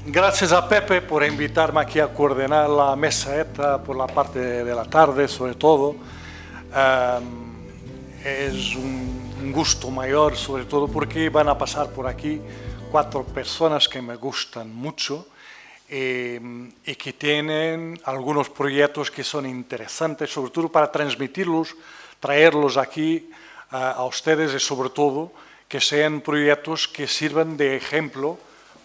Gracias a Pepe por invitarme aquí a coordinar la mesa esta por la parte de la tarde, sobre todo. Es un gusto mayor, sobre todo porque van a pasar por aquí 4 personas que me gustan mucho y que tienen algunos proyectos que son interesantes, sobre todo para transmitirlos, traerlos aquí a ustedes y sobre todo que sean proyectos que sirvan de ejemplo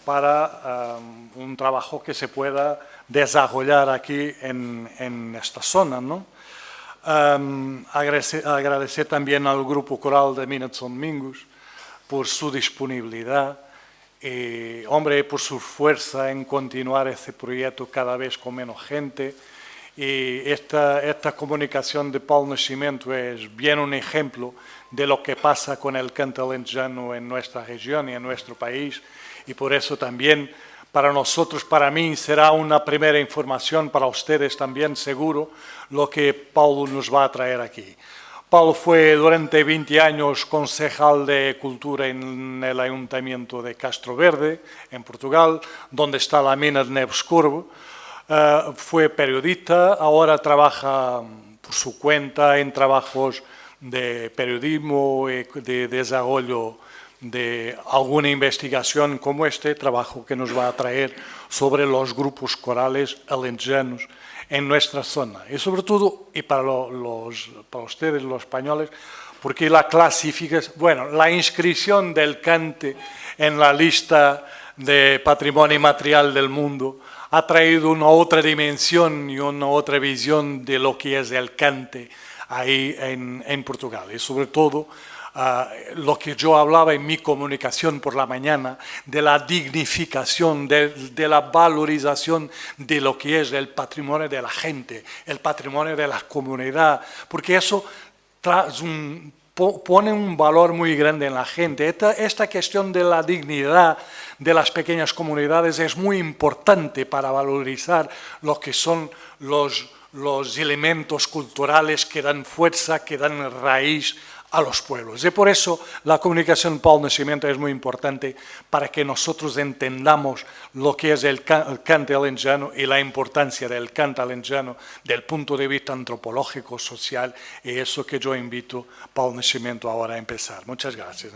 para un trabajo que se pueda desarrollar aquí en esta zona, ¿no? Agradecer también al Grupo Coral de Minutes on Mingus por su disponibilidad y, hombre, por su fuerza en continuar este proyecto cada vez con menos gente. Y esta comunicación de Paulo Nascimento es bien un ejemplo de lo que pasa con el canto alentejano en nuestra región y en nuestro país. Y por eso también para nosotros, para mí, será una primera información, para ustedes también seguro, lo que Paulo nos va a traer aquí. Paulo fue durante 20 años concejal de Cultura en el Ayuntamiento de Castro Verde, en Portugal, donde está la mina de Neves Corvo. Fue periodista, ahora trabaja por su cuenta en trabajos de periodismo y de desarrollo de alguna investigación como este trabajo que nos va a traer sobre los grupos corales alentejanos en nuestra zona. Y sobre todo, y para ustedes los españoles, porque la clasificación, bueno, la inscripción del cante en la lista de patrimonio inmaterial del mundo ha traído una otra dimensión y una otra visión de lo que es el cante ahí en Portugal. Y sobre todo, lo que yo hablaba en mi comunicación por la mañana, de la dignificación, de la valorización de lo que es el patrimonio de la gente, el patrimonio de la comunidad, porque eso pone un valor muy grande en la gente. Esta cuestión de la dignidad de las pequeñas comunidades es muy importante para valorizar lo que son los elementos culturales que dan fuerza, que dan raíz a los pueblos. Y por eso la comunicación Paulo Nascimento es muy importante para que nosotros entendamos lo que es el cante alentejano y la importancia del cante alentejano del punto de vista antropológico, social, y eso que yo invito a Paulo Nascimento ahora a empezar. Muchas gracias.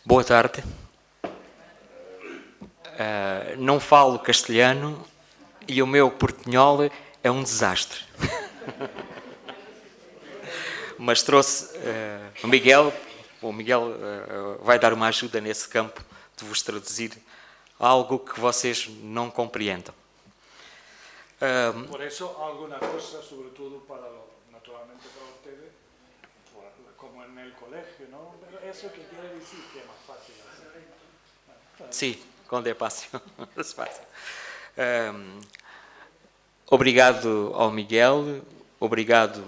Boa tarde. Não falo castelhano e o meu portunhol é um desastre. Mas trouxe o Miguel vai dar uma ajuda nesse campo de vos traduzir algo que vocês não compreendam. Por isso, alguma coisa, sobretudo naturalmente para ustedes, como en el colegio, ¿no? Pero eso que quiere decir que es más fácil hacer. Sí, com despacio. Obrigado ao Miguel, obrigado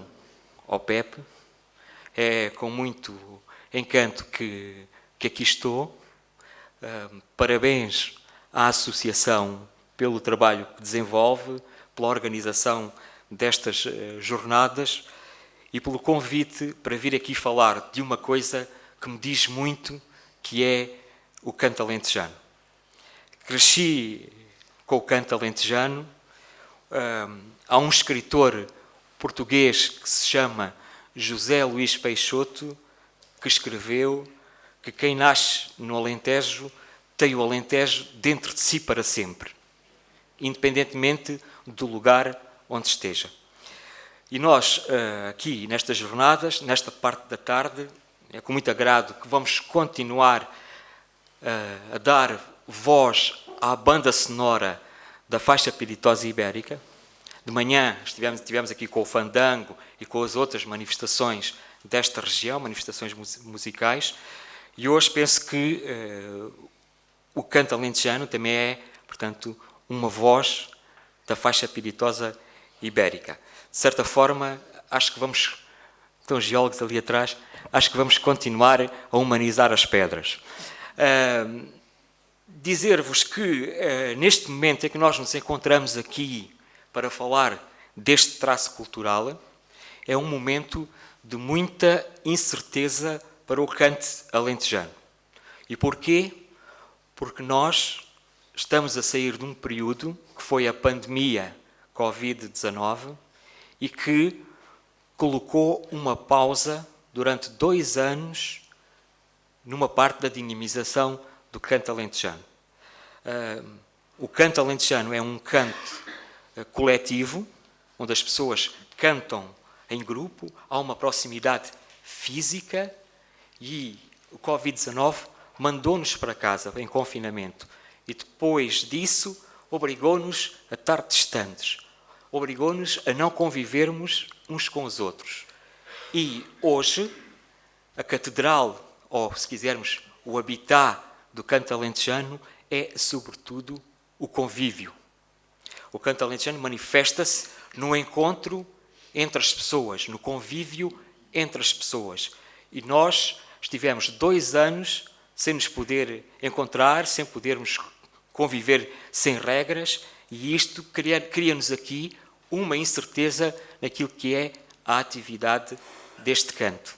ao Pepe. É com muito encanto que aqui estou. Parabéns à Associação pelo trabalho que desenvolve, pela organização destas jornadas e pelo convite para vir aqui falar de uma coisa que me diz muito, que é o canto alentejano. Cresci com o canto alentejano. Há um escritor português que se chama José Luís Peixoto, que escreveu que quem nasce no Alentejo tem o Alentejo dentro de si para sempre, independentemente do lugar onde esteja. E nós, aqui nestas jornadas, nesta parte da tarde, é com muito agrado que vamos continuar a dar voz à banda sonora da faixa piritosa ibérica. De manhã estivemos aqui com o fandango e com as outras manifestações desta região, manifestações musicais, e hoje penso que o canto alentejano também é, portanto, uma voz da faixa piritosa ibérica. De certa forma, acho que vamos, estão os geólogos ali atrás, acho que vamos continuar a humanizar as pedras. dizer-vos que neste momento em que nós nos encontramos aqui para falar deste traço cultural, é um momento de muita incerteza para o cante alentejano. E porquê? Porque nós estamos a sair de um período que foi a pandemia Covid-19 e que colocou uma pausa durante 2 anos numa parte da dinamização do canto alentejano. O canto alentejano é um canto coletivo, onde as pessoas cantam em grupo, há uma proximidade física e o Covid-19 mandou-nos para casa em confinamento e depois disso obrigou-nos a estar distantes, obrigou-nos a não convivermos uns com os outros. E hoje a catedral, ou se quisermos o habitat do canto alentejano, é sobretudo o convívio. O canto alentejano manifesta-se no encontro entre as pessoas, no convívio entre as pessoas. E nós estivemos 2 anos sem nos poder encontrar, sem podermos conviver sem regras, e isto cria-nos aqui uma incerteza naquilo que é a atividade deste canto.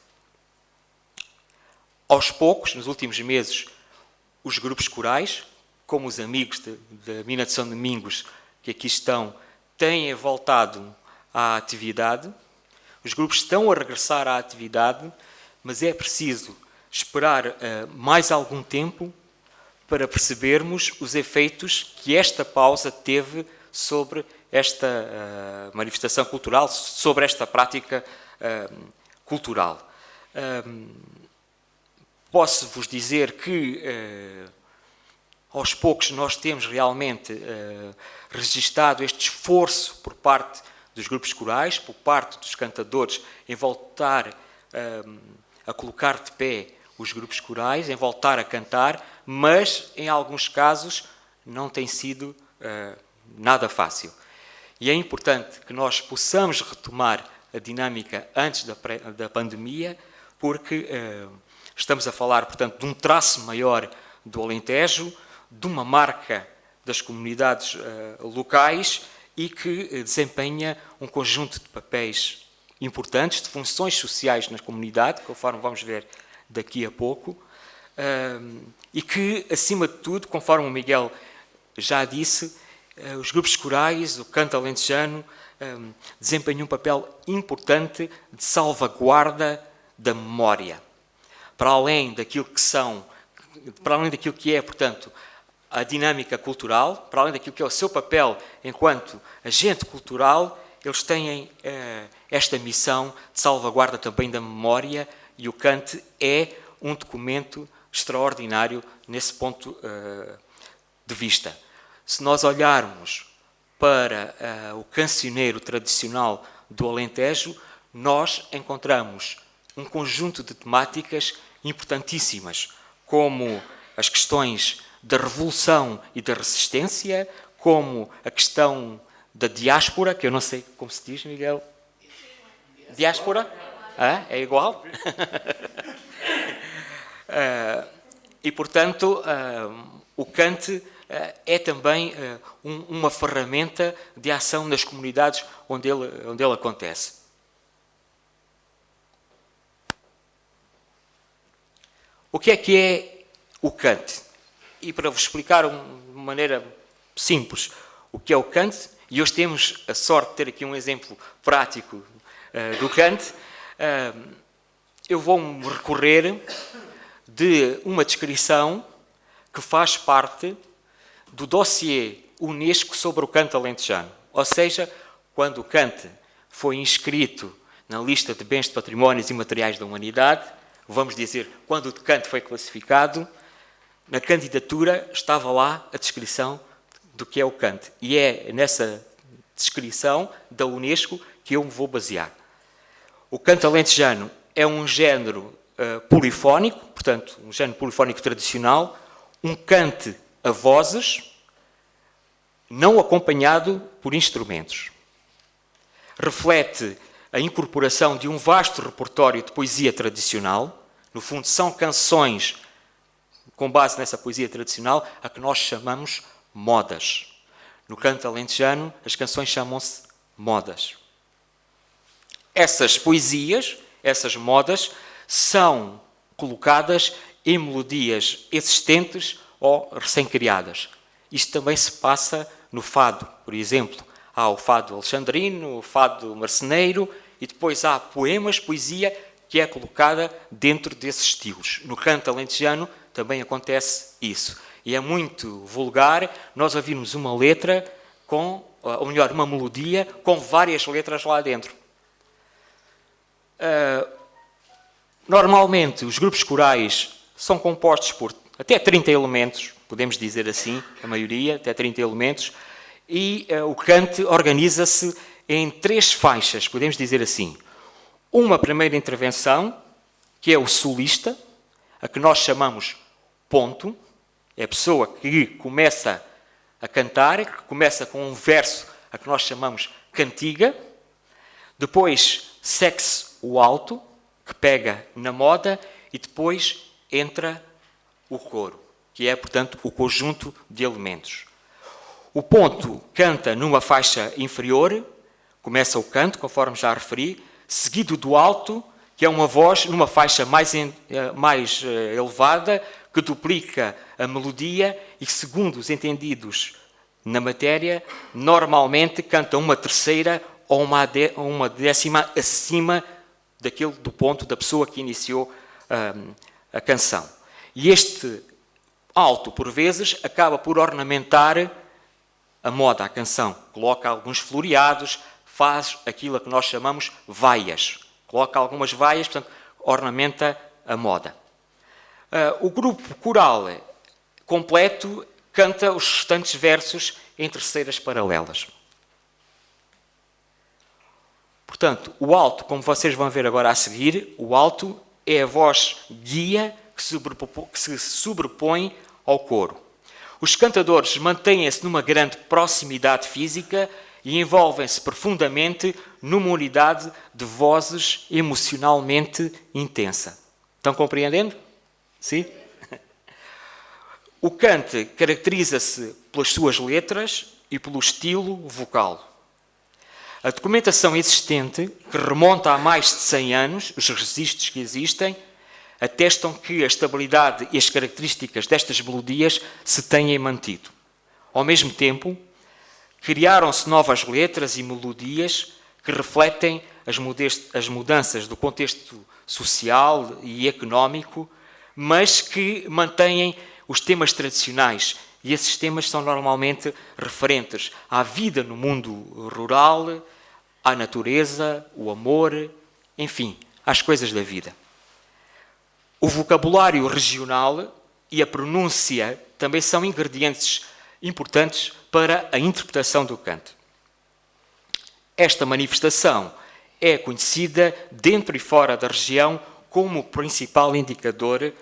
Aos poucos, nos últimos meses, os grupos corais, como os amigos da Mina de São Domingos, que aqui estão, têm voltado à atividade. Os grupos estão a regressar à atividade, mas é preciso esperar mais algum tempo para percebermos os efeitos que esta pausa teve sobre esta manifestação cultural, sobre esta prática cultural. Posso-vos dizer que aos poucos nós temos realmente registado este esforço por parte dos grupos corais, por parte dos cantadores, em voltar a colocar de pé os grupos corais, em voltar a cantar, mas em alguns casos não tem sido nada fácil. E é importante que nós possamos retomar a dinâmica antes da pandemia, porque estamos a falar, portanto, de um traço maior do Alentejo, de uma marca das comunidades locais e que desempenha um conjunto de papéis importantes, de funções sociais na comunidade, conforme vamos ver daqui a pouco, e que, acima de tudo, conforme o Miguel já disse, os grupos corais, o canto alentejano, desempenham um papel importante de salvaguarda da memória. Para além daquilo que é, portanto, a dinâmica cultural, para além daquilo que é o seu papel enquanto agente cultural, eles têm esta missão de salvaguarda também da memória, e o cante é um documento extraordinário nesse ponto de vista. Se nós olharmos para o cancioneiro tradicional do Alentejo, nós encontramos um conjunto de temáticas importantíssimas, como as questões da revolução e da resistência, como a questão da diáspora, que eu não sei como se diz, Miguel. Diáspora? É igual? E, portanto, o cante é também uma ferramenta de ação nas comunidades onde ele acontece. O que é o cante? E para vos explicar de uma maneira simples o que é o cante, e hoje temos a sorte de ter aqui um exemplo prático do cante, eu vou-me recorrer de uma descrição que faz parte do dossiê Unesco sobre o canto alentejano. Ou seja, quando o cante foi inscrito na lista de bens de patrimónios imateriais da humanidade, vamos dizer, quando o cante foi classificado, na candidatura estava lá a descrição do que é o cante. E é nessa descrição da Unesco que eu me vou basear. O canto alentejano é um género polifónico, portanto, um género polifónico tradicional, um cante a vozes, não acompanhado por instrumentos. Reflete a incorporação de um vasto repertório de poesia tradicional, no fundo são canções com base nessa poesia tradicional, a que nós chamamos modas. No canto alentejano, as canções chamam-se modas. Essas poesias, essas modas, são colocadas em melodias existentes ou recém-criadas. Isto também se passa no fado, por exemplo. Há o fado alexandrino, o fado marceneiro, e depois há poemas, poesia, que é colocada dentro desses estilos. No canto alentejano também acontece isso. E é muito vulgar nós ouvirmos uma letra ou melhor, uma melodia com várias letras lá dentro. Normalmente, os grupos corais são compostos por até 30 elementos, podemos dizer assim, a maioria, até 30 elementos, e o cante organiza-se em 3 faixas, podemos dizer assim. Uma primeira intervenção, que é o solista, a que nós chamamos ponto, é a pessoa que começa a cantar, que começa com um verso, a que nós chamamos cantiga. Depois segue-se o alto, que pega na moda, e depois entra o coro, que é, portanto, o conjunto de elementos. O ponto canta numa faixa inferior, começa o canto, conforme já referi, seguido do alto, que é uma voz numa faixa mais elevada, que duplica a melodia e que, segundo os entendidos na matéria, normalmente canta uma terceira ou uma décima acima do ponto da pessoa que iniciou a canção. E este alto, por vezes, acaba por ornamentar a moda, a canção. Coloca alguns floreados, faz aquilo que nós chamamos vaias. Coloca algumas vaias, portanto, ornamenta a moda. O grupo coral completo canta os restantes versos em terceiras paralelas. Portanto, o alto, como vocês vão ver agora a seguir, o alto é a voz guia que se sobrepõe ao coro. Os cantadores mantêm-se numa grande proximidade física e envolvem-se profundamente numa unidade de vozes emocionalmente intensa. Estão compreendendo? Sim? O cante caracteriza-se pelas suas letras e pelo estilo vocal. A documentação existente, que remonta a mais de 100 anos, os registros que existem, atestam que a estabilidade e as características destas melodias se têm mantido. Ao mesmo tempo, criaram-se novas letras e melodias que refletem as mudanças do contexto social e económico, mas que mantêm os temas tradicionais. E esses temas são normalmente referentes à vida no mundo rural, à natureza, o amor, enfim, às coisas da vida. O vocabulário regional e a pronúncia também são ingredientes importantes para a interpretação do canto. Esta manifestação é conhecida dentro e fora da região como o principal indicador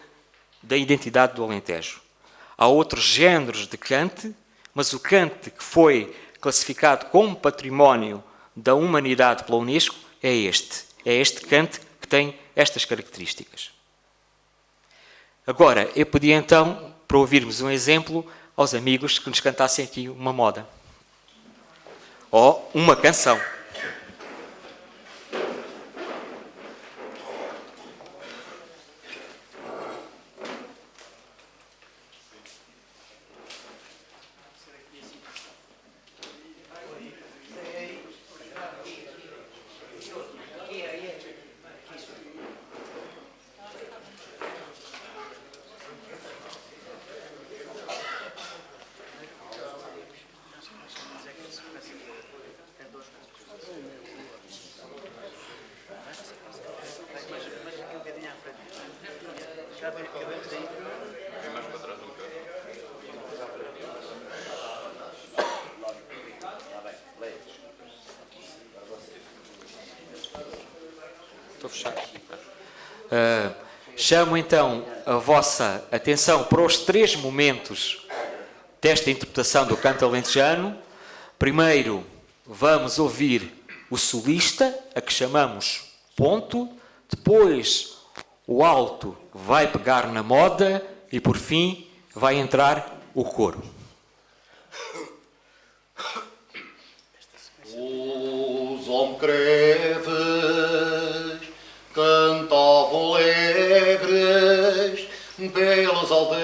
da identidade do Alentejo. Há outros géneros de cante, mas o cante que foi classificado como património da humanidade pela Unesco é este. É este cante que tem estas características. Agora, eu pedia então, para ouvirmos um exemplo, aos amigos que nos cantassem aqui uma moda. Ou uma canção. Estou fechado. Chamo então a vossa atenção para os 3 momentos desta interpretação do canto alentejano. Primeiro, vamos ouvir o solista, a que chamamos ponto. Depois, o alto vai pegar na moda E por fim vai entrar o coro. Os homcreves cantavam alegres pelas aldeias,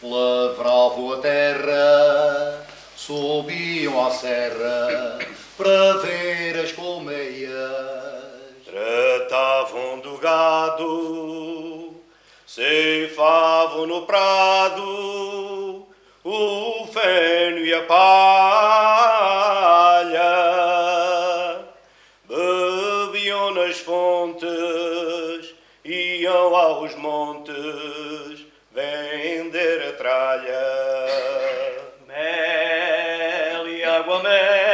lavravam a terra, subiam à serra para ver as colmeias. Tratavam do gado, ceifavam no prado o feno e a palha, bebiam nas fontes, iam aos montes vender a tralha. Mel e água mel,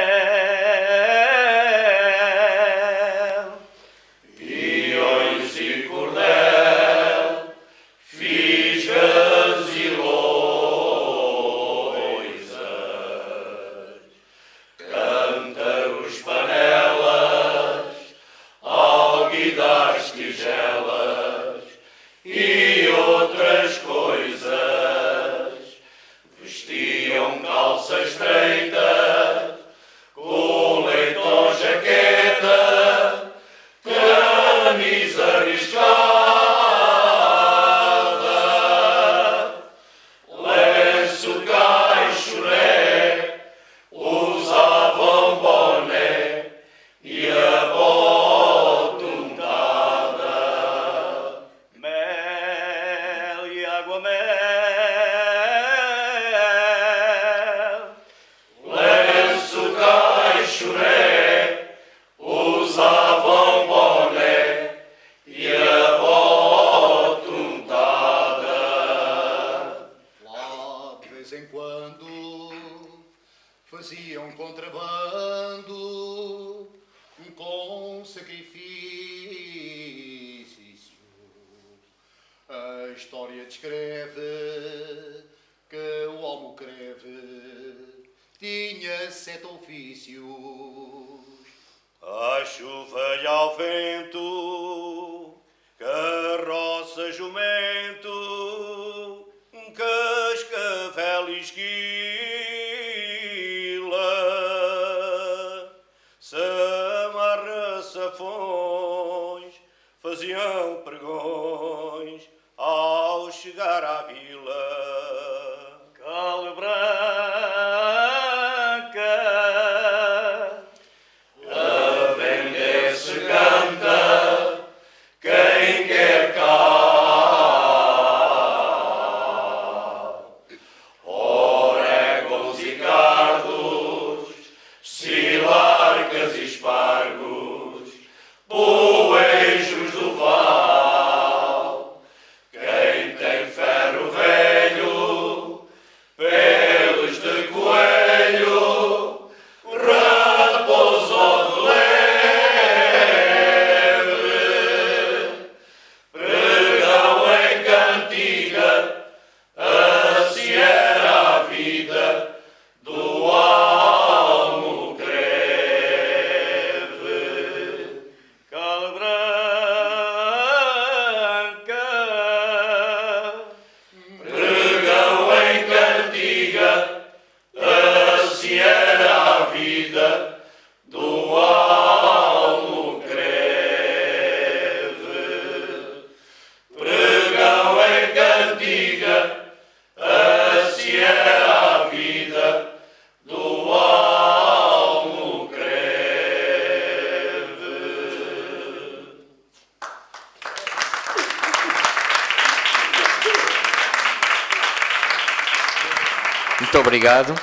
Peões e cordel, fisgas e loisas, cântaros, panelas, alguidas, tigelas e outras coisas. Vestiam calça estreita, coletom, jaqueta, camisa riscada, lenço, caixoné, usavam boné e a bota untada. mel e água mel, Lenço, caixoné, usavam boné e a bota untada. Lá de vez em quando faziam contrabando com sacrifício. A história descreve que o almocreve tinha 7 ofícios. À chuva e ao vento, carroça, jumento, cascavel e esquila, samarra, safões, faziam pregões ao chegar à vila. cal branca, A vender se canta, quem quer cá. Orégãos e cardos, silarcas e espargos, poejos do val. Quem tem ferro velho, pelos de coelho, raposo de lebre, pregão em cantiga, assim era a vida do almocreve. cal branca, Pregão em cantiga, assim era a vida do almocreve. Pregão em cantiga, assim era a vida do almocreve. Muito obrigado.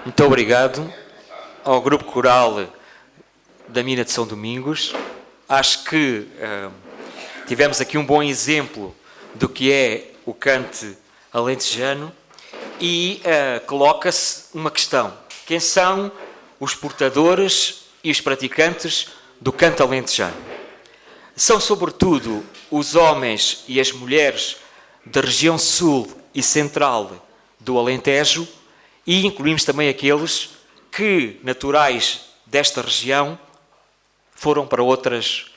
Muito obrigado ao Grupo Coral da Mina de São Domingos. Acho que tivemos aqui um bom exemplo do que é o cante alentejano e coloca-se uma questão. Quem são os portadores e os praticantes do canto alentejano? São, sobretudo, os homens e as mulheres da região sul e central do Alentejo e incluímos também aqueles que, naturais desta região, foram para outras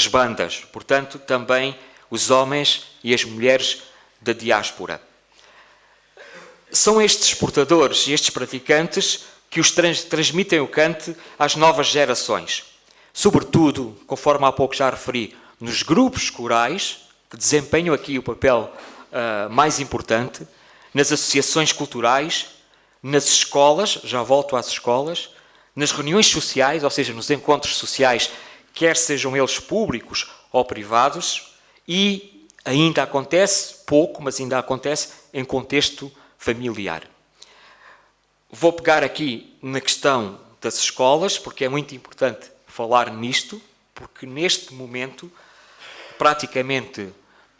bandas. Portanto, também os homens e as mulheres da diáspora. São estes portadores e estes praticantes que os transmitem o cante às novas gerações. Sobretudo, conforme há pouco já referi, nos grupos corais, que desempenham aqui o papel mais importante, nas associações culturais, nas escolas, já volto às escolas, nas reuniões sociais, ou seja, nos encontros sociais, quer sejam eles públicos ou privados, e ainda acontece, pouco, mas ainda acontece em contexto familiar. Vou pegar aqui na questão das escolas, porque é muito importante falar nisto, porque neste momento, praticamente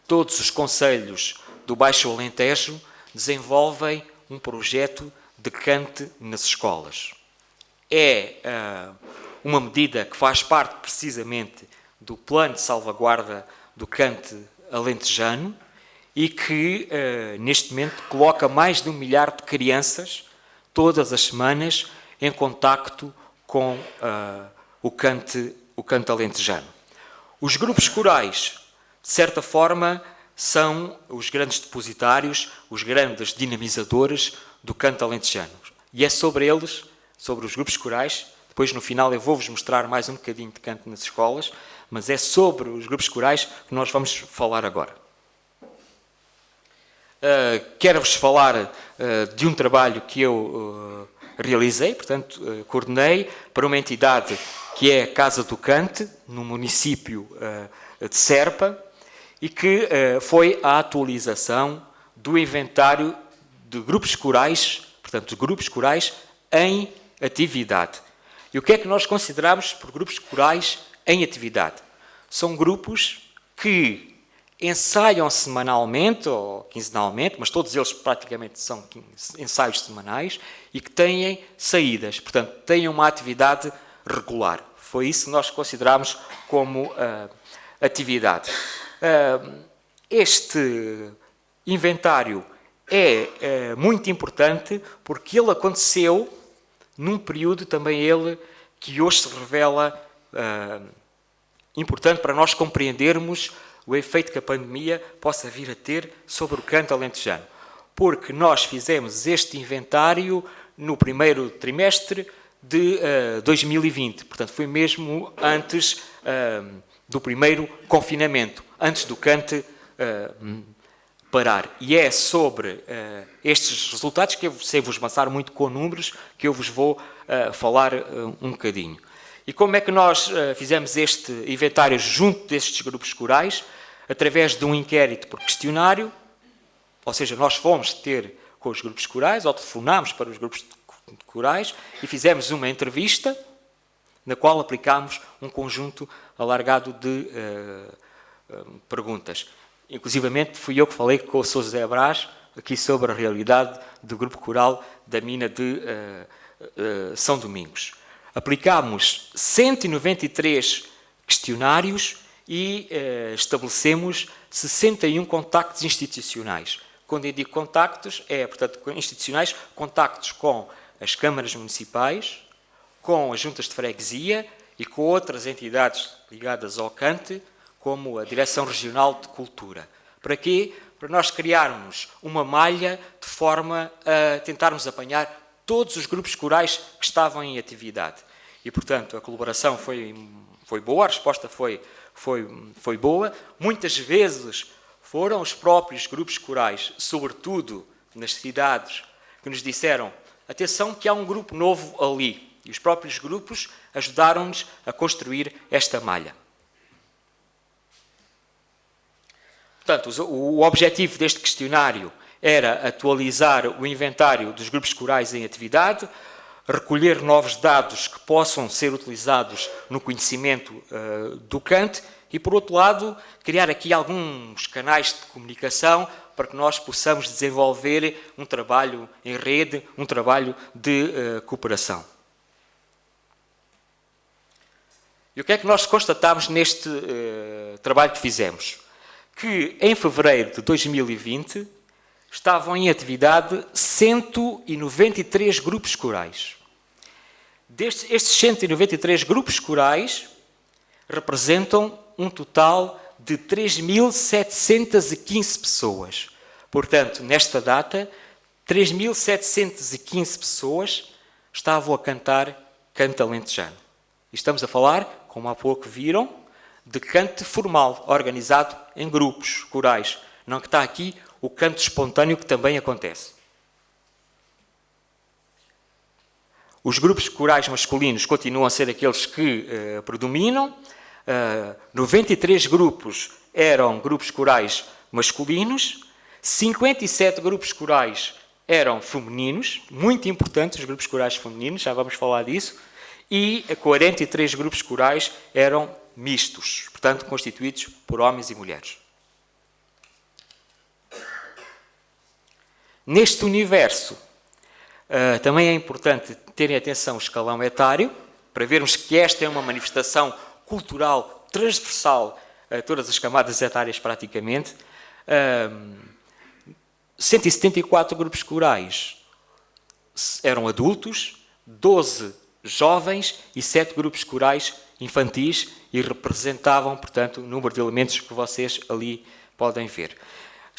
todos os concelhos do Baixo Alentejo desenvolvem um projeto de cante nas escolas. É uma medida que faz parte precisamente do plano de salvaguarda do cante alentejano e que, neste momento, coloca mais de 1 milhar de crianças, todas as semanas, em contacto com o cante alentejano. Os grupos corais, de certa forma, são os grandes depositários, os grandes dinamizadores do cante alentejano. E é sobre eles, sobre os grupos corais, depois no final eu vou-vos mostrar mais um bocadinho de canto nas escolas, mas é sobre os grupos corais que nós vamos falar agora. Quero-vos falar de um trabalho que eu realizei, portanto, coordenei para uma entidade que é a Casa do Cante, no município de Serpa, e que foi a atualização do inventário de grupos corais, portanto, de grupos corais em atividade. E o que é que nós consideramos por grupos corais em atividade? São grupos que ensaiam semanalmente ou quinzenalmente, mas todos eles praticamente são ensaios semanais e que têm saídas, portanto, têm uma atividade regular. Foi isso que nós consideramos como atividade. Este inventário é muito importante porque ele aconteceu num período também ele que hoje se revela importante para nós compreendermos o efeito que a pandemia possa vir a ter sobre o canto alentejano. Porque nós fizemos este inventário no primeiro trimestre de 2020, portanto foi mesmo antes do primeiro confinamento, antes do cante parar. E é sobre estes resultados que eu sei vos passar muito com números que eu vos vou falar um bocadinho. E como é que nós fizemos este inventário junto destes grupos corais? Através de um inquérito por questionário, ou seja, nós fomos ter com os grupos corais, ou telefonámos para os grupos corais e fizemos uma entrevista na qual aplicámos um conjunto alargado de perguntas. Inclusivamente fui eu que falei com o Sr. José Brás aqui sobre a realidade do grupo coral da mina de São Domingos. Aplicámos 193 questionários e estabelecemos 61 contactos institucionais. Quando eu digo contactos, portanto, institucionais, contactos com as câmaras municipais, com as juntas de freguesia e com outras entidades ligadas ao cante, como a Direção Regional de Cultura. Para quê? Para nós criarmos uma malha de forma a tentarmos apanhar todos os grupos corais que estavam em atividade. E, portanto, a colaboração foi boa, a resposta foi boa. Muitas vezes foram os próprios grupos corais, sobretudo nas cidades, que nos disseram: atenção que há um grupo novo ali. E os próprios grupos ajudaram-nos a construir esta malha. Portanto, o objetivo deste questionário era atualizar o inventário dos grupos corais em atividade, recolher novos dados que possam ser utilizados no conhecimento do cante e, por outro lado, criar aqui alguns canais de comunicação para que nós possamos desenvolver um trabalho em rede, um trabalho de cooperação. E o que é que nós constatámos neste trabalho que fizemos? Que em fevereiro de 2020 estavam em atividade 193 grupos corais. Estes 193 grupos corais representam um total de 3.715 pessoas. Portanto, nesta data, 3.715 pessoas estavam a cantar canto alentejano. E estamos a falar, como há pouco viram, de canto formal, organizado em grupos corais. Não que está aqui o canto espontâneo que também acontece. Os grupos corais masculinos continuam a ser aqueles que predominam. 93 grupos eram grupos corais masculinos, 57 grupos corais eram femininos, muito importantes os grupos corais femininos, já vamos falar disso, e 43 grupos corais eram mistos, portanto constituídos por homens e mulheres. Neste universo, também é importante terem atenção ao escalão etário, para vermos que esta é uma manifestação cultural transversal a todas as camadas etárias praticamente. 174 grupos corais eram adultos, 12 jovens e 7 grupos corais infantis e representavam, portanto, o número de elementos que vocês ali podem ver.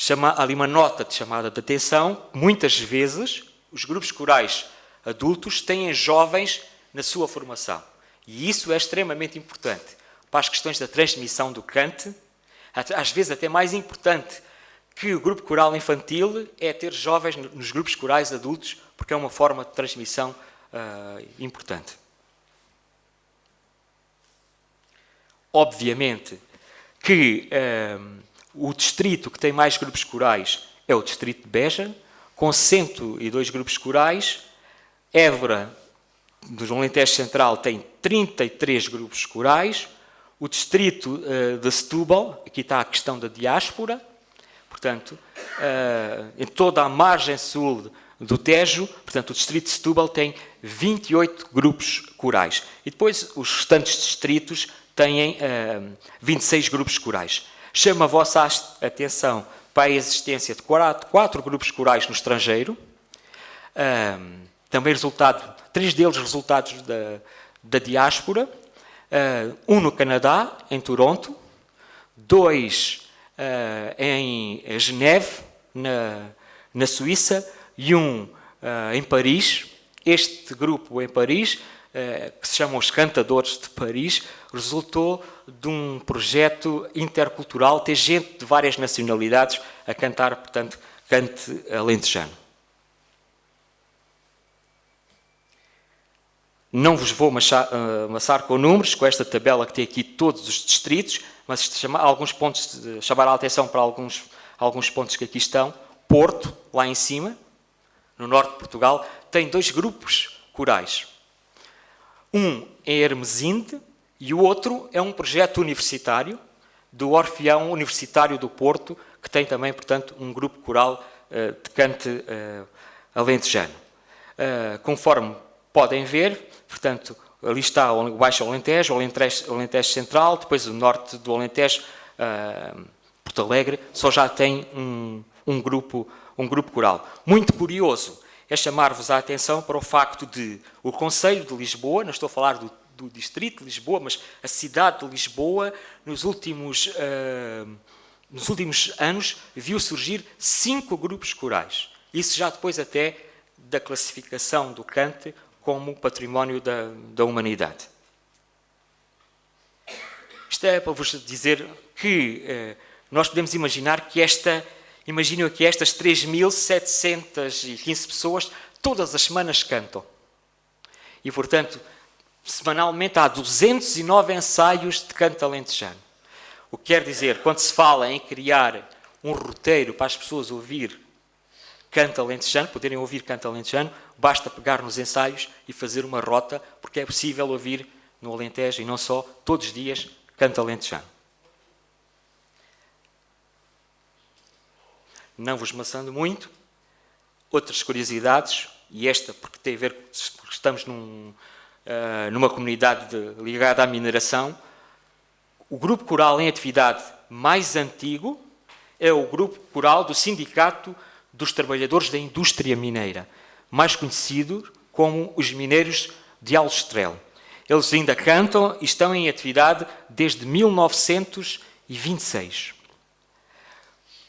Há ali uma nota de chamada de atenção. Muitas vezes os grupos corais adultos têm jovens na sua formação. E isso é extremamente importante para as questões da transmissão do cante. Às vezes até mais importante que o grupo coral infantil é ter jovens nos grupos corais adultos, porque é uma forma de transmissão importante. Obviamente que o distrito que tem mais grupos corais é o distrito de Beja, com 102 grupos corais. Évora, do Alentejo Central, tem 33 grupos corais. O distrito de Setúbal, aqui está a questão da diáspora, portanto, em toda a margem sul do Tejo, portanto, o distrito de Setúbal tem 28 grupos corais. E depois os restantes distritos têm 26 grupos corais. Chamo a vossa atenção para a existência de 4 grupos corais no estrangeiro, também 3 deles resultados da diáspora, um no Canadá, em Toronto, 2 em Geneve, na Suíça, e um em Paris. Este grupo em Paris, que se chama os Cantadores de Paris, resultou de um projeto intercultural, ter gente de várias nacionalidades a cantar, portanto, cante alentejano. Não vos vou amassar com números, com esta tabela que tem aqui todos os distritos, mas chamar a atenção para alguns pontos que aqui estão. Porto, lá em cima, no norte de Portugal, tem 2 grupos corais. Um em Hermesinde e o outro é um projeto universitário do Orfeão Universitário do Porto, que tem também, portanto, um grupo coral de cante alentejano. Conforme podem ver, portanto, ali está o Baixo Alentejo, o Alentejo Central, depois o norte do Alentejo, Porto Alegre, só já tem um grupo coral. Muito curioso é chamar-vos a atenção para o facto de o Concelho de Lisboa, não estou a falar do Distrito de Lisboa, mas a cidade de Lisboa, nos últimos anos, viu surgir 5 grupos corais. Isso já depois até da classificação do cante como património da humanidade. Isto é para vos dizer que nós podemos imaginar que imaginem aqui estas 3.715 pessoas, todas as semanas cantam. E, portanto, semanalmente há 209 ensaios de canto alentejano. O que quer dizer, quando se fala em criar um roteiro para as pessoas ouvir canto alentejano, poderem ouvir canto alentejano, basta pegar nos ensaios e fazer uma rota, porque é possível ouvir no Alentejo, e não só, todos os dias, canto alentejano. Não vos maçando muito, outras curiosidades, e esta porque tem a ver, porque estamos numa comunidade ligada à mineração. O grupo coral em atividade mais antigo é o grupo coral do Sindicato dos Trabalhadores da Indústria Mineira, mais conhecido como os Mineiros de Aljustrel. Eles ainda cantam e estão em atividade desde 1926.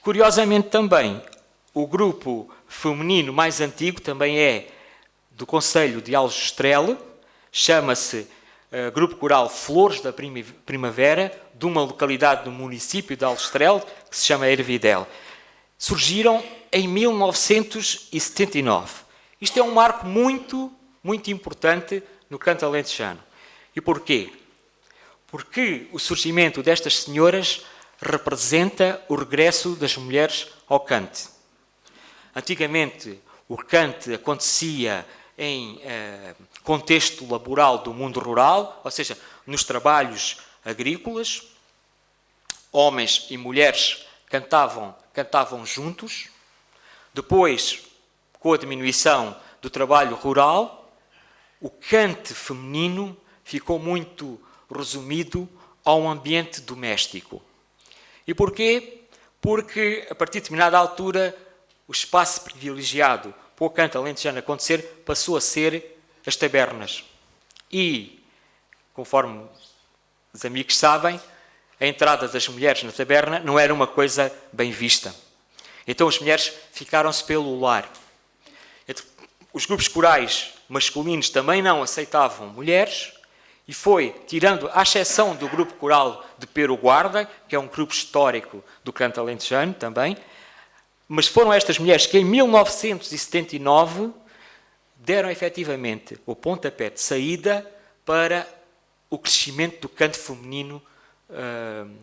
Curiosamente também, o grupo feminino mais antigo também é do concelho de Aljustrel, chama-se Grupo Coral Flores da Primavera, de uma localidade do município de Aljustrel, que se chama Ervidel. Surgiram em 1979. Isto é um marco muito, muito importante no canto alentejano. E porquê? Porque o surgimento destas senhoras representa o regresso das mulheres ao cante. Antigamente, o cante acontecia em contexto laboral do mundo rural, ou seja, nos trabalhos agrícolas, homens e mulheres cantavam juntos. Depois, com a diminuição do trabalho rural, o cante feminino ficou muito resumido ao ambiente doméstico. E porquê? Porque, a partir de determinada altura, o espaço privilegiado para o canto alentejano acontecer passou a ser as tabernas. E, conforme os amigos sabem, a entrada das mulheres na taberna não era uma coisa bem vista. Então as mulheres ficaram-se pelo lar. Os grupos corais masculinos também não aceitavam mulheres e foi, tirando a exceção do grupo coral de Pero Guarda, que é um grupo histórico do canto alentejano também, mas foram estas mulheres que em 1979 deram efetivamente o pontapé de saída para o crescimento do canto feminino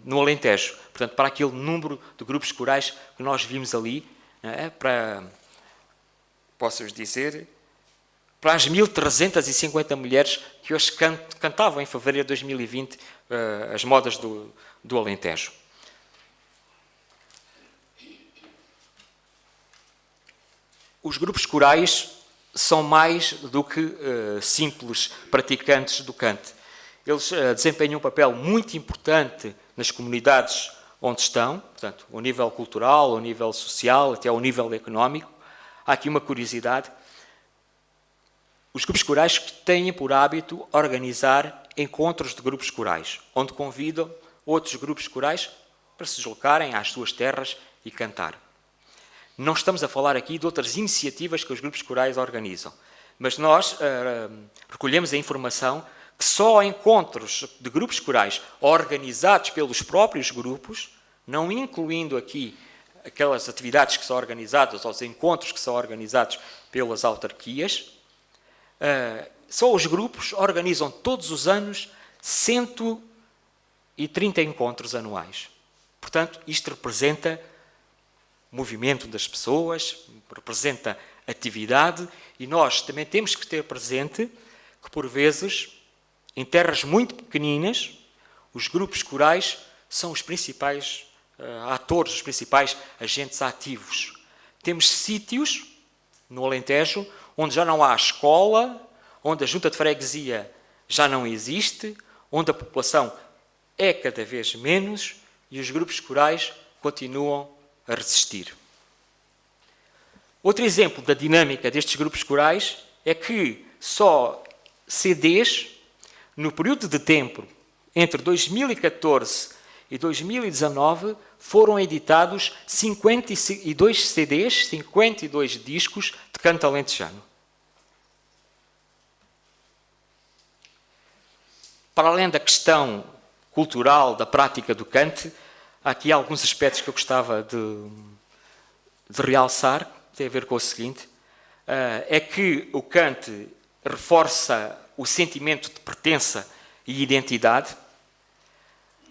no Alentejo. Portanto, para aquele número de grupos corais que nós vimos ali, para, posso-vos dizer, para as 1.350 mulheres que hoje cantavam em fevereiro de 2020 as modas do Alentejo. Os grupos corais são mais do que simples praticantes do cante. Eles desempenham um papel muito importante nas comunidades onde estão, portanto, ao nível cultural, ao nível social, até ao nível económico. Há aqui uma curiosidade. Os grupos corais têm por hábito organizar encontros de grupos corais, onde convidam outros grupos corais para se deslocarem às suas terras e cantar. Não estamos a falar aqui de outras iniciativas que os grupos corais organizam, mas nós recolhemos a informação que só encontros de grupos corais organizados pelos próprios grupos, não incluindo aqui aquelas atividades que são organizadas, ou os encontros que são organizados pelas autarquias, só os grupos organizam todos os anos 130 encontros anuais. Portanto, isto representa movimento das pessoas, representa atividade, e nós também temos que ter presente que, por vezes, em terras muito pequeninas, os grupos corais são os principais atores, os principais agentes ativos. Temos sítios no Alentejo onde já não há escola, onde a junta de freguesia já não existe, onde a população é cada vez menos e os grupos corais continuam a resistir. Outro exemplo da dinâmica destes grupos corais é que só CDs, no período de tempo entre 2014 e 2019, foram editados 52 CDs, 52 discos de canto alentejano. Para além da questão cultural, da prática do cante, há aqui alguns aspectos que eu gostava de realçar, que tem a ver com o seguinte, é que o cante reforça o sentimento de pertença e identidade,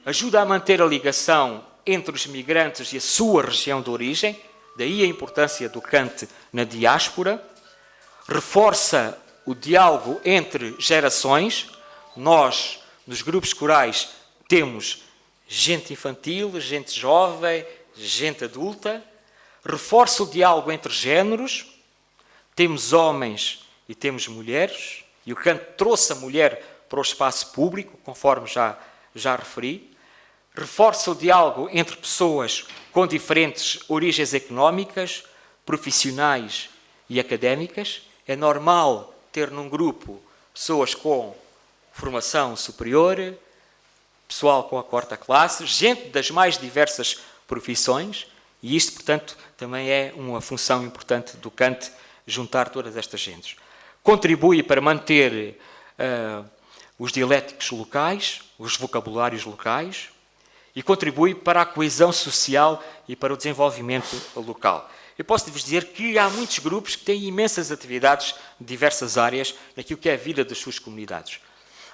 ajuda a manter a ligação entre os migrantes e a sua região de origem, daí a importância do cante na diáspora, reforça o diálogo entre gerações. Nós, nos grupos corais, temos gente infantil, gente jovem, gente adulta, reforça o diálogo entre géneros, temos homens e temos mulheres, E o canto trouxe a mulher para o espaço público, conforme já referi. Reforça o diálogo entre pessoas com diferentes origens económicas, profissionais e académicas. É normal ter num grupo pessoas com formação superior, pessoal com a quarta classe, gente das mais diversas profissões, e isto, portanto, também é uma função importante do Kant, juntar todas estas gentes. Contribui para manter os dialéticos locais, os vocabulários locais, e contribui para a coesão social e para o desenvolvimento local. Eu posso-vos dizer que há muitos grupos que têm imensas atividades de diversas áreas naquilo que é a vida das suas comunidades.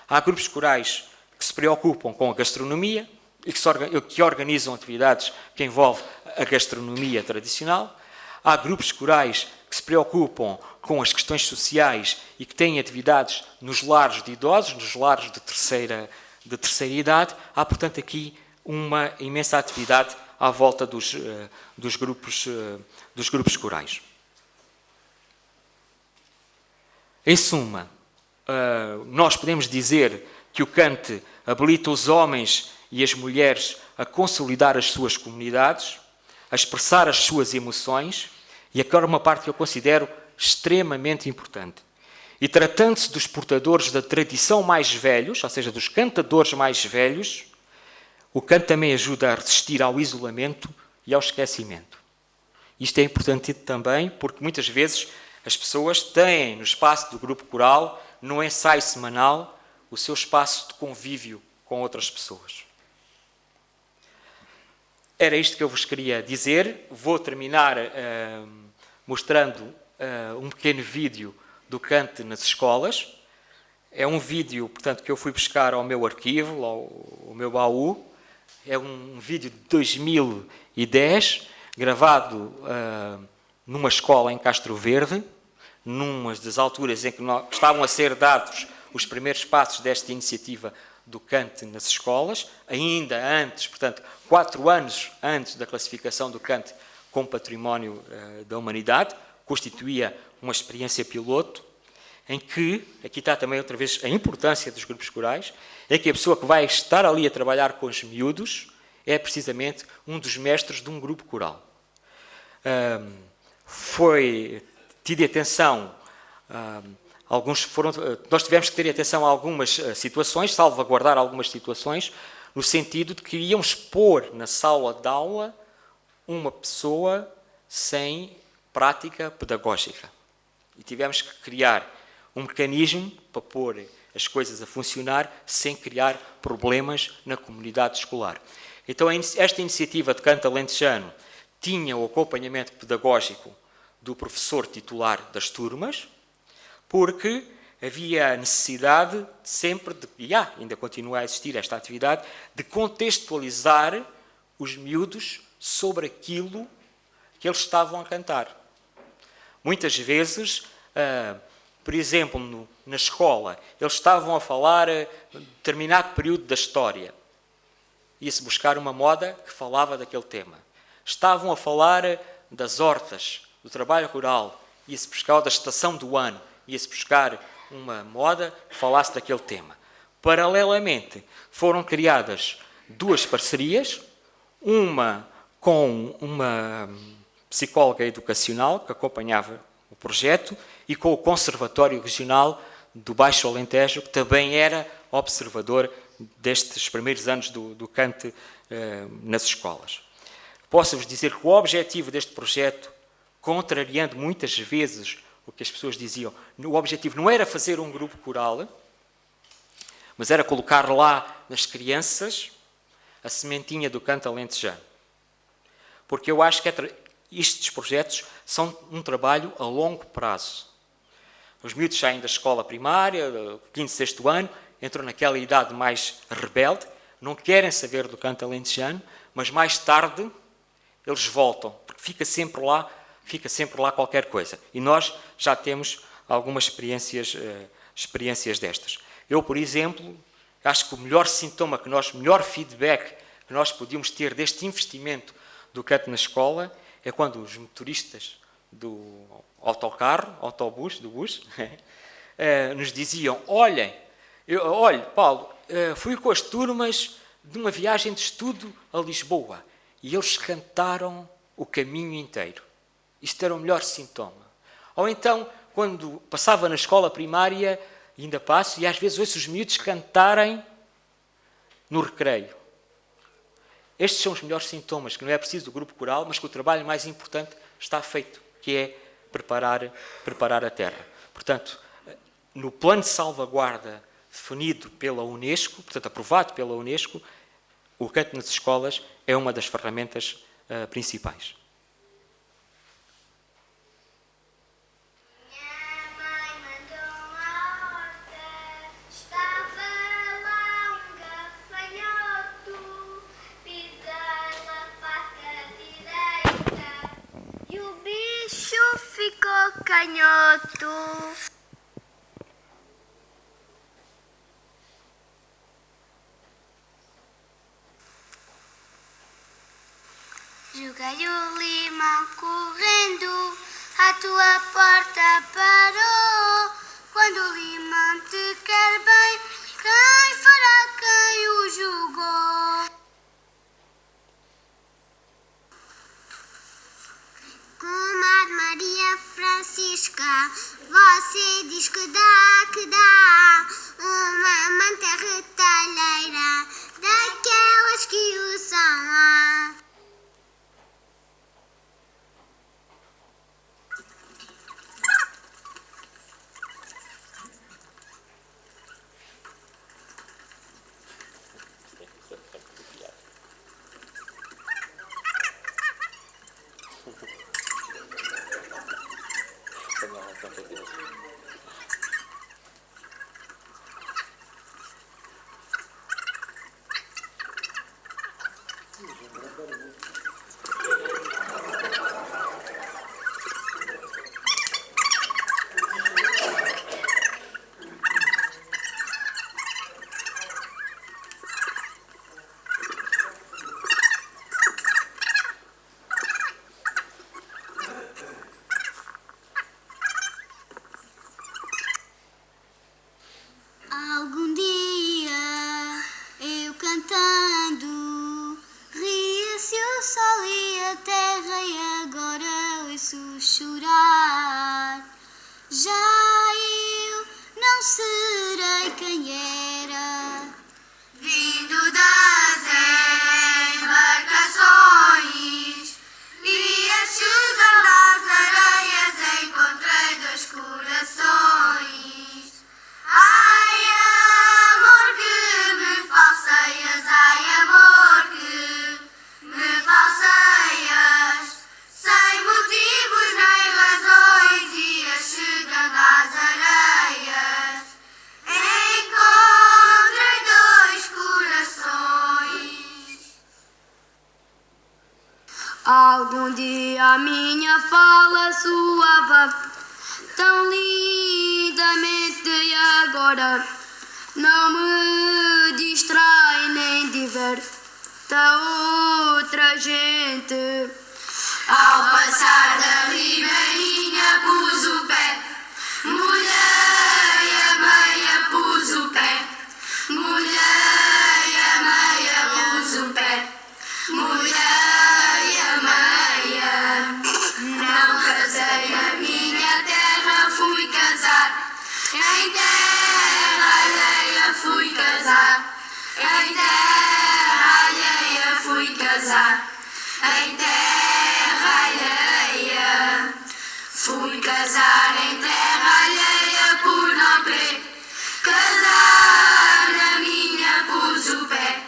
Há grupos corais que se preocupam com a gastronomia e que organizam atividades que envolvem a gastronomia tradicional. Há grupos corais que se preocupam com as questões sociais e que têm atividades nos lares de idosos, nos lares de terceira idade. Há, portanto, aqui uma imensa atividade à volta dos grupos corais. Em suma, nós podemos dizer que o Kant habilita os homens e as mulheres a consolidar as suas comunidades, a expressar as suas emoções, e agora uma parte que eu considero extremamente importante. E tratando-se dos portadores da tradição mais velhos, ou seja, dos cantadores mais velhos, o canto também ajuda a resistir ao isolamento e ao esquecimento. Isto é importante também porque muitas vezes as pessoas têm no espaço do grupo coral, no ensaio semanal, o seu espaço de convívio com outras pessoas. Era isto que eu vos queria dizer. Vou terminar mostrando um pequeno vídeo do Kant nas escolas. É um vídeo, portanto, que eu fui buscar ao meu arquivo, ao meu baú. É um vídeo de 2010, gravado numa escola em Castro Verde, numa das alturas em que estavam a ser dados os primeiros passos desta iniciativa do Kant nas escolas, ainda antes, portanto, 4 anos antes da classificação do Kant como património da humanidade, constituía uma experiência piloto, em que, aqui está também outra vez a importância dos grupos corais, é que a pessoa que vai estar ali a trabalhar com os miúdos é precisamente um dos mestres de um grupo coral. Foi tido atenção, nós tivemos que ter atenção a algumas situações, salvaguardar algumas situações, no sentido de que íamos pôr na sala de aula uma pessoa sem prática pedagógica. E tivemos que criar um mecanismo para pôr as coisas a funcionar sem criar problemas na comunidade escolar. Então, esta iniciativa de Canto Alentejano tinha o acompanhamento pedagógico do professor titular das turmas, porque havia a necessidade sempre e ainda continua a existir esta atividade, de contextualizar os miúdos sobre aquilo que eles estavam a cantar. Muitas vezes, por exemplo, na escola, eles estavam a falar de determinado período da história. Ia-se buscar uma moda que falava daquele tema. Estavam a falar das hortas, do trabalho rural. Ia-se buscar da estação do ano. Ia-se buscar uma moda que falasse daquele tema. Paralelamente, foram criadas 2 parcerias, uma com uma psicóloga educacional que acompanhava o projeto e com o Conservatório Regional do Baixo Alentejo, que também era observador destes primeiros anos do Kant nas escolas. Posso-vos dizer que o objetivo deste projeto, contrariando muitas vezes o que as pessoas diziam, o objetivo não era fazer um grupo coral, mas era colocar lá nas crianças a sementinha do Canto Alentejano. Porque eu acho que estes projetos são um trabalho a longo prazo. Os miúdos saem da escola primária, do 5º, 6º ano, entram naquela idade mais rebelde, não querem saber do Canto Alentejano, mas mais tarde eles voltam, porque fica sempre lá qualquer coisa. E nós já temos algumas experiências destas. Eu, por exemplo, acho que o melhor sintoma, o melhor feedback que nós podíamos ter deste investimento do canto na escola é quando os motoristas do autocarro, autobus, do bus, nos diziam, olhe, Paulo, fui com as turmas de uma viagem de estudo a Lisboa e eles cantaram o caminho inteiro. Isto era o melhor sintoma. Ou então, quando passava na escola primária, ainda passo, e às vezes ouço os miúdos cantarem no recreio. Estes são os melhores sintomas, que não é preciso do grupo coral, mas que o trabalho mais importante está feito, que é preparar a terra. Portanto, no plano de salvaguarda definido pela Unesco, portanto aprovado pela Unesco, o canto nas escolas é uma das ferramentas principais. Ficou canhoto. Joguei o limão correndo, a tua porta parou. Quando o limão te quer bem, quem fará quem o jogou? Comadre Maria Francisca, você diz que dá uma manta retalheira, daquelas que usam lá. Algum dia eu cantando ria-se o sol e a terra e agora ouço chorar. Já eu não serei quem era, vindo das embarcações, e a chuva das areias encontrei dois corações. Ai, amor que me falseias, ai, amor que me falseias, sem motivos nem razões, ias chegando às areias. Encontrei dois corações. Algum dia a minha fala soava tão lindamente e agora não me distrai nem diverta outra gente. Ao passar da ribeirinha pus o pé, molhei a meia, pus o pé, molhei a meia, pus o pé, molhei a meia. Não casei na minha terra, fui casar em terra alheia, fui casar em terra alheia, fui casar em terra alheia, fui casar em terra alheia por não querer casar na minha, pus o pé,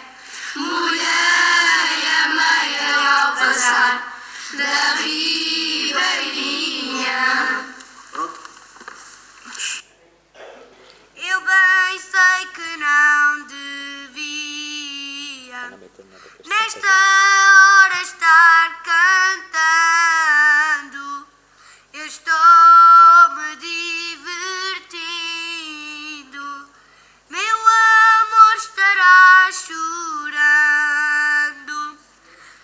molhei a meia ao passar da ribeirinha. Eu bem sei que não devia nesta hora estar cantando. Eu estou-me divertindo, meu amor estará chorando.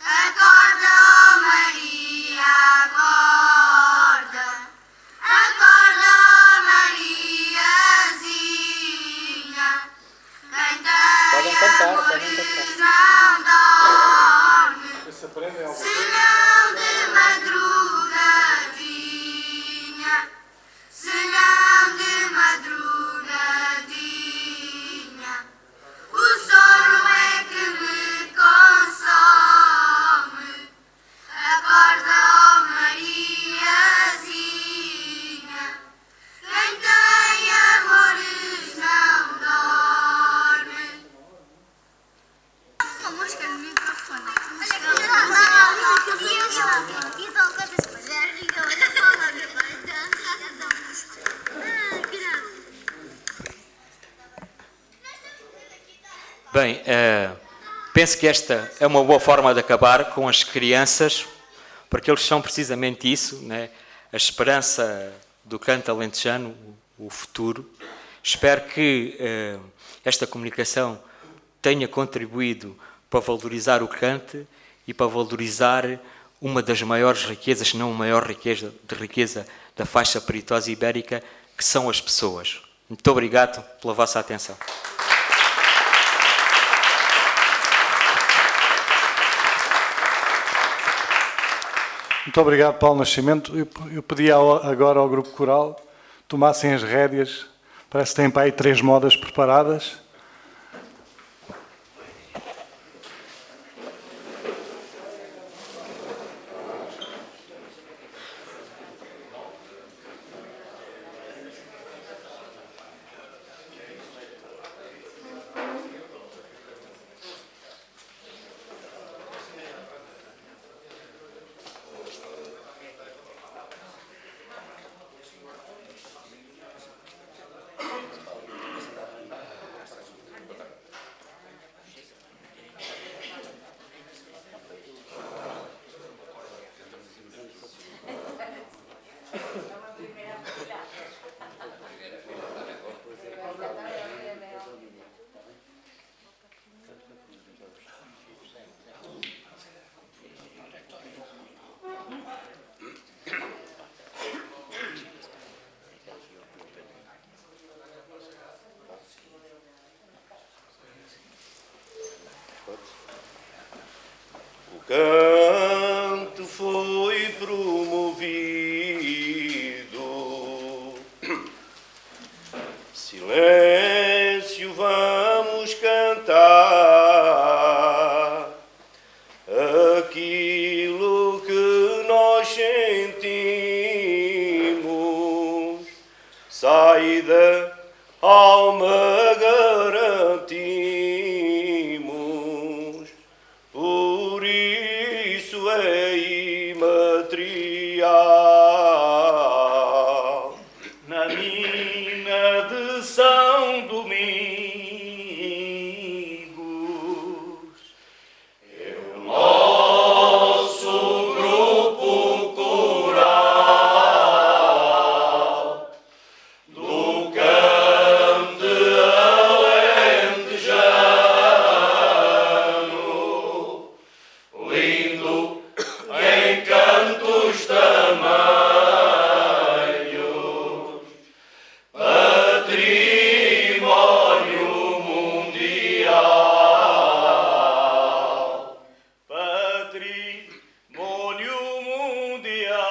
Acorda, oh Maria, acorda, acorda, oh Maria. Se não de madrugadinha, se não de madrugadinha, o sono é que me consome. Acorda, ó Mariazinha, quem tem amores não dorme. Uma mosca no microfone. Bem, penso que esta é uma boa forma de acabar com as crianças, porque eles são precisamente isso, né? A esperança do canto alentejano, o futuro. Espero que esta comunicação tenha contribuído para valorizar o cante e para valorizar uma das maiores riquezas, se não a maior riqueza da faixa peritosa ibérica, que são as pessoas. Muito obrigado pela vossa atenção. Muito obrigado, Paulo Nascimento. Eu pedi agora ao grupo coral tomassem as rédeas. Parece que têm para aí 3 modas preparadas. O canto foi promovido. Silêncio, vamos cantar aquilo que nós sentimos. Sai da alma, garantimos. Por isso é imaterial. Na mina de São Domingos, o nosso grupo coral do cante alentejano, lindo em cantos tamanhos, património mundial, património mundial.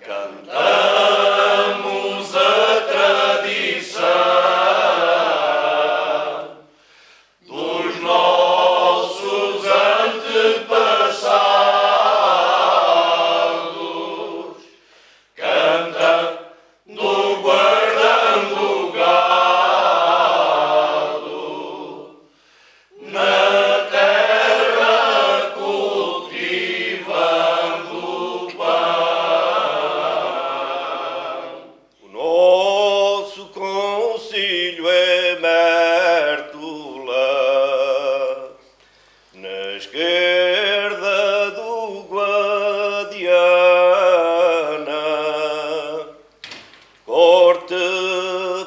Cantamos a tradição dos nossos antepassados, cantando, guardando o gado, na terra cultivando o pão. O nosso concílio é Mértola, na esquerda do Guadiana, Corte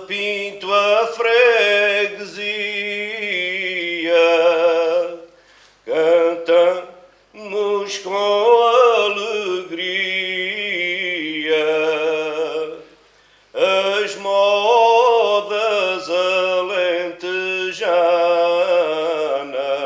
Pinto a freguesia, cantamos com alegria as modas alentejanas.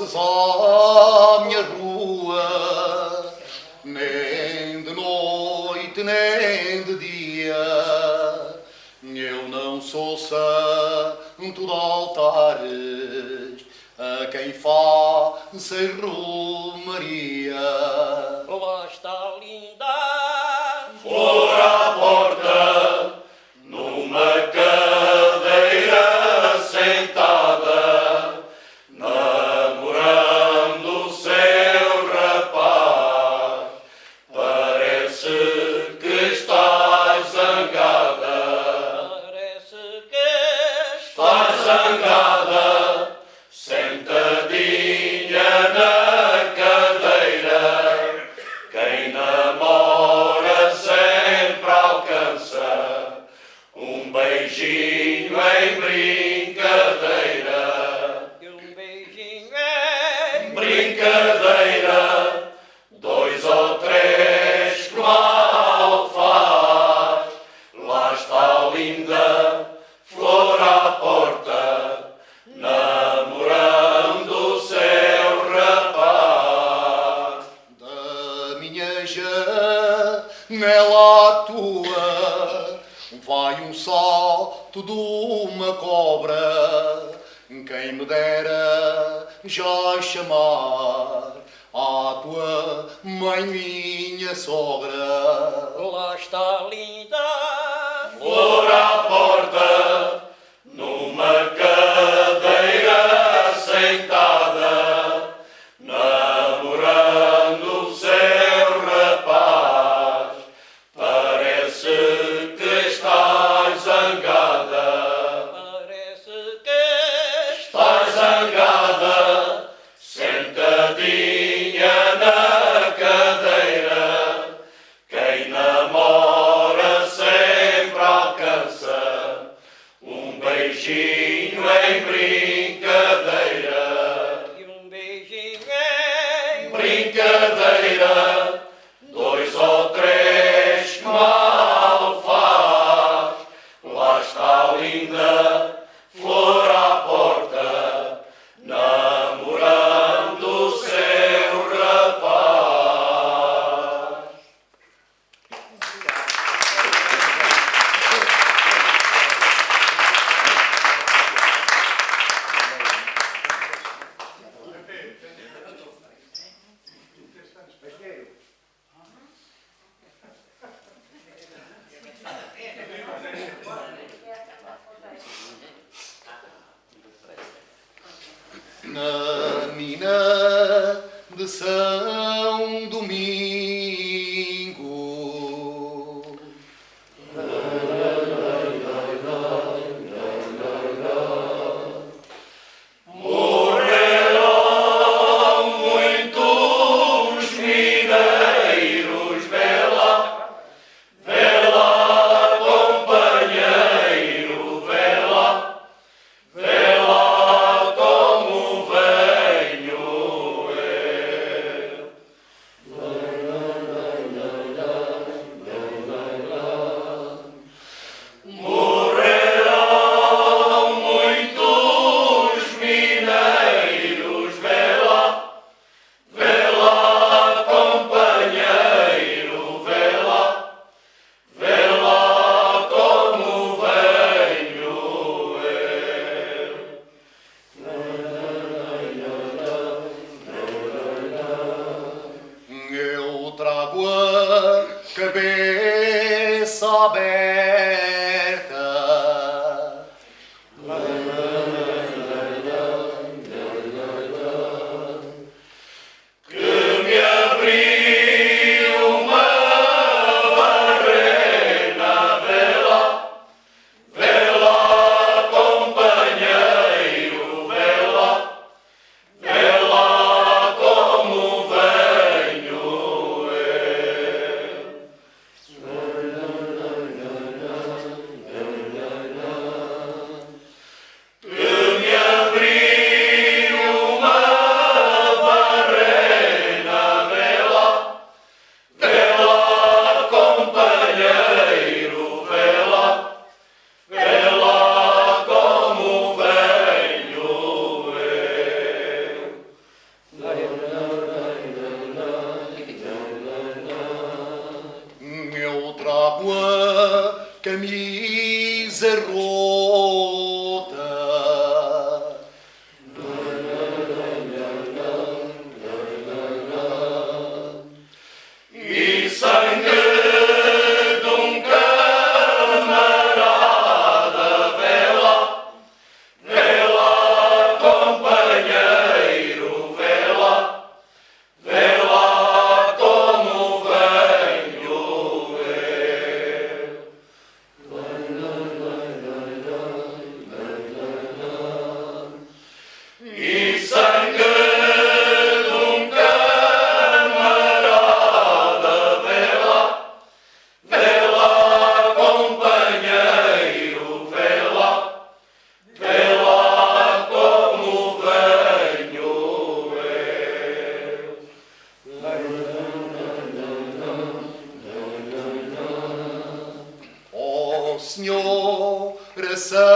passes à minha rua, nem de noite nem de dia, eu não sou santo de altares, a quem faço romaria. Lá está linda Flor à porta, numa cadeira sentada, namorando o seu rapaz. Parece que estás zangada, parece que estás zangada, sentadinha na cadeira. Quem namora sempre alcança um beijinho em brincadeira. e um beijinho é Brincadeira, dois ou três que mal faz. Lá está linda flor à porta, namorando o seu rapaz. Da minha janela à tua vai um salto de uma cobra. Quem me dera já chamar à tua mãe, minha sogra. lá está linda Flor à porta, numa cadeira sentada, namorando o seu rapaz. Parece que estás zangada, parece que estás zangada, sentadinha na cadeira. Quem namora sempre alcança um beijinho em brincadeira. e um beijinho é Brincadeira, dois ou três que mal faz. Lá está linda flor à porta, namorando o seu rapaz. Na mina de São Domingo, Morreram muitos mineiros, vê lá, companheiro, vê lá como venho eu. Morreram muitos mineiros, vê lá, companheiro, vê lá como venho eu. eu trago a cabeça aberta. Que me abriu uma barreira, vê lá, companheiro, vê lá como venho eu. camisa rota. E sangue de um camarada, vê lá, companheiro, vê lá como venho eu. E sangue de um camarada, vê lá, companheiro, vê lá como venho eu. Ó Senhora Santa